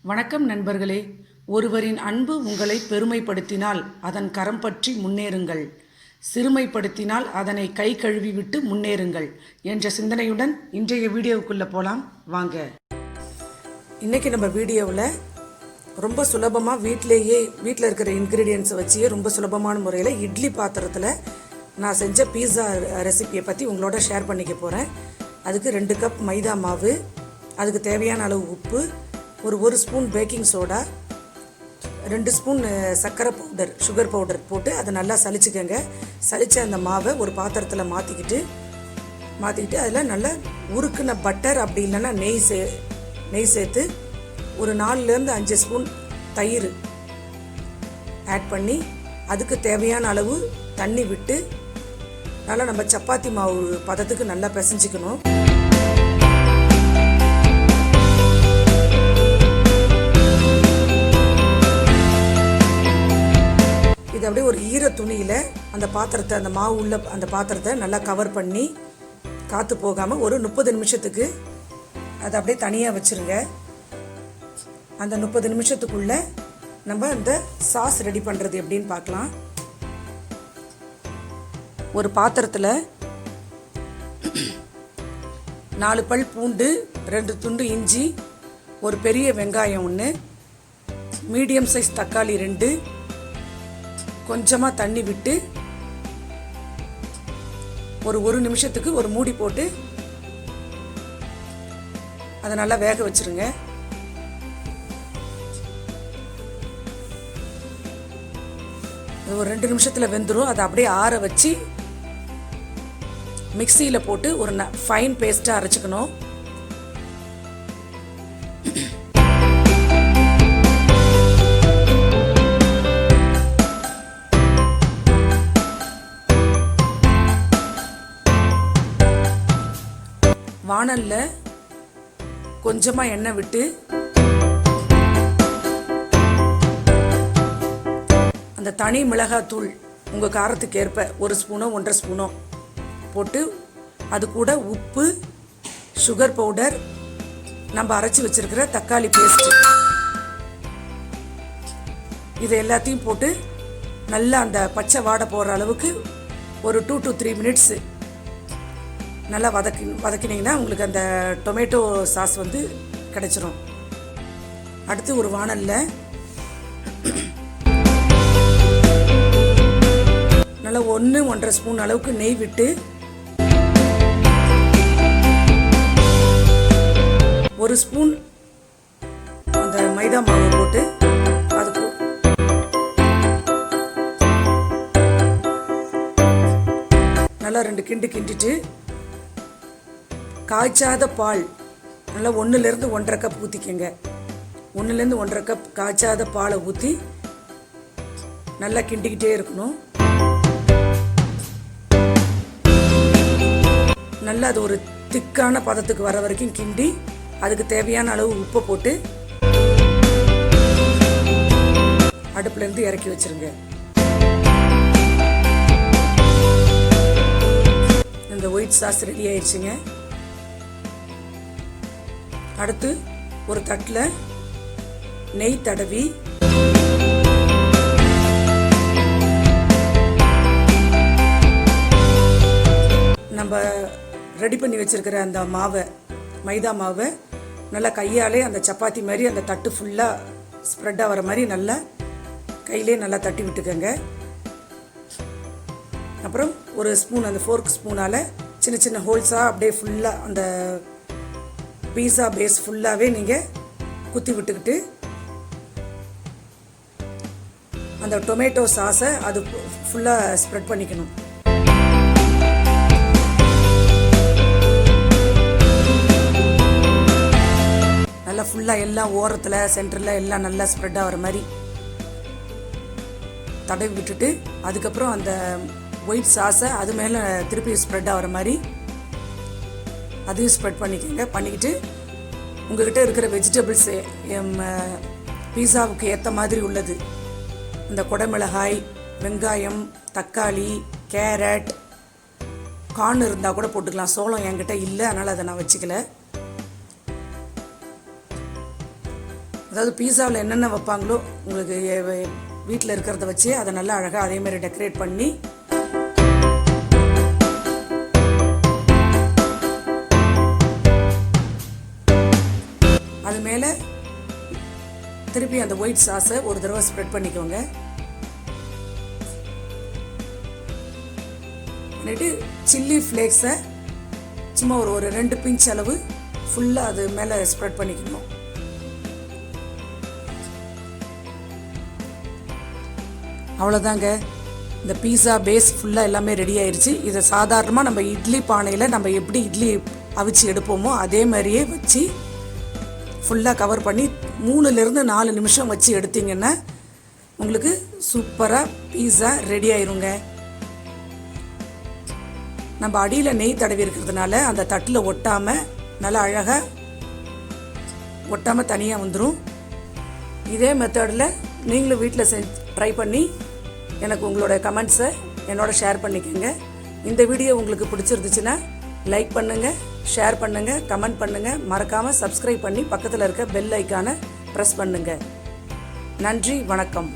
வணக்கம் நண்பர்களே. ஒருவரின் அன்பு உங்களை பெருமைப்படுத்தினால் அதன் கரம் பற்றி முன்னேறுங்கள், சிறுமைப்படுத்தினால் அதனை கை கழுவி விட்டு முன்னேறுங்கள் என்ற சிந்தனையுடன் இன்றைய வீடியோவுக்குள்ளே போகலாம் வாங்க. இன்றைக்கி நம்ம வீடியோவில் ரொம்ப சுலபமாக வீட்டில் இருக்கிற இன்க்ரீடியன்ஸை வச்சு ரொம்ப சுலபமான முறையில் இட்லி பாத்திரத்தில் நான் செஞ்ச பீஸா ரெசிபியை பற்றி உங்களோட ஷேர் பண்ணிக்க போகிறேன். அதுக்கு 2 கப் மைதா மாவு, அதுக்கு தேவையான அளவு உப்பு, ஒரு ஸ்பூன் பேக்கிங் சோடா, 2 ஸ்பூன் சர்க்கரை பவுடர், சுகர் பவுடர் போட்டு அதை நல்லா சலிச்சுக்கோங்க. சலித்த அந்த மாவை ஒரு பாத்திரத்தில் மாற்றிக்கிட்டு அதில் நல்லா உருக்குன பட்டர் அப்படி இல்லைன்னா நெய் சேர்த்து ஒரு 4லேருந்து 5 ஸ்பூன் தயிர் ஆட் பண்ணி அதுக்கு தேவையான அளவு தண்ணி விட்டு நல்லா நம்ம சப்பாத்தி மாவு பதத்துக்கு நல்லா பிசைஞ்சிக்கணும். இது அப்படியே ஒரு ஈர துணியில் அந்த மாவு உள்ள அந்த பாத்திரத்தை நல்லா கவர் பண்ணி காற்று போகாமல் ஒரு 30 நிமிஷத்துக்கு அதை அப்படியே தனியாக வச்சுருங்க. அந்த 30 நிமிஷத்துக்குள்ளே நம்ம இந்த சாஸ் ரெடி பண்ணுறது எப்படின்னு பார்க்கலாம். ஒரு பாத்திரத்தில் 4 பல் பூண்டு, 2 துண்டு இஞ்சி, ஒரு பெரிய வெங்காயம் 1, மீடியம் சைஸ் தக்காளி 2, கொஞ்சமாக தண்ணி விட்டு ஒரு நிமிஷத்துக்கு ஒரு மூடி போட்டு அதை நல்லா வேக வச்சுருங்க. அது ஒரு 2 நிமிஷத்தில் வெந்துடும். அதை அப்படியே ஆற வச்சு மிக்சியில் போட்டு ஒரு ஃபைன் பேஸ்ட்டாக அரைச்சிக்கணும். வாணலில் கொஞ்சமாக எண்ணெய் விட்டு அந்த தனி மிளகாத்தூள் உங்கள் காரத்துக்கு ஏற்ப 1 ஸ்பூனோ 1.5 ஸ்பூனோ போட்டு அது கூட உப்பு, சுகர் பவுடர், நம்ம அரைச்சி வச்சிருக்கிற தக்காளி பேஸ்ட்டு, இது எல்லாத்தையும் போட்டு நல்லா அந்த பச்சை வாடை போகிற அளவுக்கு ஒரு 2 to 3 மினிட்ஸு நல்லா வதக்கினீங்கன்னா உங்களுக்கு அந்த டொமேட்டோ சாஸ் கிடைச்சிரும். அடுத்து ஒரு வாணலில் நல்லா 1-1.5 ஸ்பூன் அளவுக்கு நெய் விட்டு 1 ஸ்பூன் அந்த மைதா மாவு போட்டு அது நல்லா 2 கிண்டிட்டு காய்ச்சாத பால் நல்லா 1லேருந்து 1.5 கப் ஊற்றிக்கங்க. 1லேருந்து 1.5 கப் காய்ச்சாத பாலை ஊற்றி நல்லா கிண்டிக்கிட்டே இருக்கணும். நல்லா அது ஒரு திக்கான பதத்துக்கு வர வரைக்கும் கிண்டி அதுக்கு தேவையான அளவு உப்பை போட்டு அடுப்புலேருந்து இறக்கி வச்சிருங்க. இந்த ஒயிட் சாஸ் ரெடி ஆயிடுச்சுங்க. அடுத்து ஒரு தட்டில் நெய் தடவி நம்ம ரெடி பண்ணி வச்சிருக்கிற அந்த மைதா மாவை நல்லா கையாலே அந்த சப்பாத்தி மாதிரி அந்த தட்டு ஃபுல்லாக ஸ்ப்ரெட் ஆகிற மாதிரி நல்லா கையிலே நல்லா தட்டி விட்டுக்கோங்க. அப்புறம் ஒரு ஸ்பூன் அந்த ஃபோர்க் ஸ்பூனால் சின்ன சின்ன ஹோல்ஸாக அப்படியே ஃபுல்லாக அந்த பீஸா பேஸ் ஃபுல்லாகவே நீங்கள் குத்தி விட்டுக்கிட்டு அந்த டொமேட்டோ சாஸை அது ஃபுல்லாக ஸ்ப்ரெட் பண்ணிக்கணும். நல்லா ஃபுல்லாக எல்லாம் ஓரத்தில் சென்டரில் எல்லாம் நல்லா ஸ்ப்ரெட் ஆகிற மாதிரி தடவி விட்டுட்டு அதுக்கப்புறம் அந்த ஒயிட் சாஸை அது மேலே திருப்பி ஸ்ப்ரெட் ஆகிற மாதிரி அதையும் ஸ்ப்ரெட் பண்ணிக்கிட்டு உங்கள்கிட்ட இருக்கிற வெஜிடபிள்ஸ் பீஸாவுக்கு ஏற்ற மாதிரி உள்ளது இந்த குடமிளகாய், வெங்காயம், தக்காளி, கேரட், கார்ன் இருந்தால் கூட போட்டுக்கலாம். சோளம் என்கிட்ட இல்லை, அதனால் அதை நான் வச்சுக்கல. அதாவது பீஸாவில் என்னென்ன வைப்பாங்களோ உங்களுக்கு வீட்டில் இருக்கிறத வச்சு அதை நல்லா அழகாக அதேமாதிரி டெக்கரேட் பண்ணி அது மேலே திருப்பி அந்த ஒயிட் சாஸை ஒரு தடவை ஸ்ப்ரெட் பண்ணிக்கோங்க. பண்ணிட்டு சில்லி ஃப்ளேக்ஸை சும்மா ஒரு 2 பிஞ்ச் அளவு ஃபுல்லாக அது மேலே ஸ்ப்ரெட் பண்ணிக்கணும். அவ்வளோதாங்க, இந்த பீஸா பேஸ் ஃபுல்லாக எல்லாமே ரெடி ஆயிடுச்சு. இதை சாதாரணமாக நம்ம இட்லி பானையில் நம்ம எப்படி இட்லி அவிச்சு எடுப்போமோ அதே மாதிரியே வச்சு ஃபுல்லாக கவர் பண்ணி 3லேருந்து 4 நிமிஷம் வச்சு எடுத்திங்கன்னா உங்களுக்கு சூப்பராக பீஸா ரெடி ஆயிருங்க. நம்ம அடியில் நெய் தடவி இருக்கிறதுனால அந்த தட்டில் ஒட்டாமல் நல்லா அழகாக ஒட்டாமல் தனியாக வந்துடும். இதே மெத்தடில் நீங்களும் வீட்டில் ட்ரை பண்ணி எனக்கு உங்களோட கமெண்ட்ஸை என்னோட ஷேர் பண்ணிக்கோங்க. இந்த வீடியோ உங்களுக்கு பிடிச்சிருந்துச்சுன்னா லைக் பண்ணுங்கள், ஷேர் பண்ணுங்கள், கமெண்ட் பண்ணுங்கள். மறக்காமல் சப்ஸ்கிரைப் பண்ணி பக்கத்தில் இருக்க பெல் ஐக்கானை ப்ரெஸ் பண்ணுங்கள். நன்றி, வணக்கம்.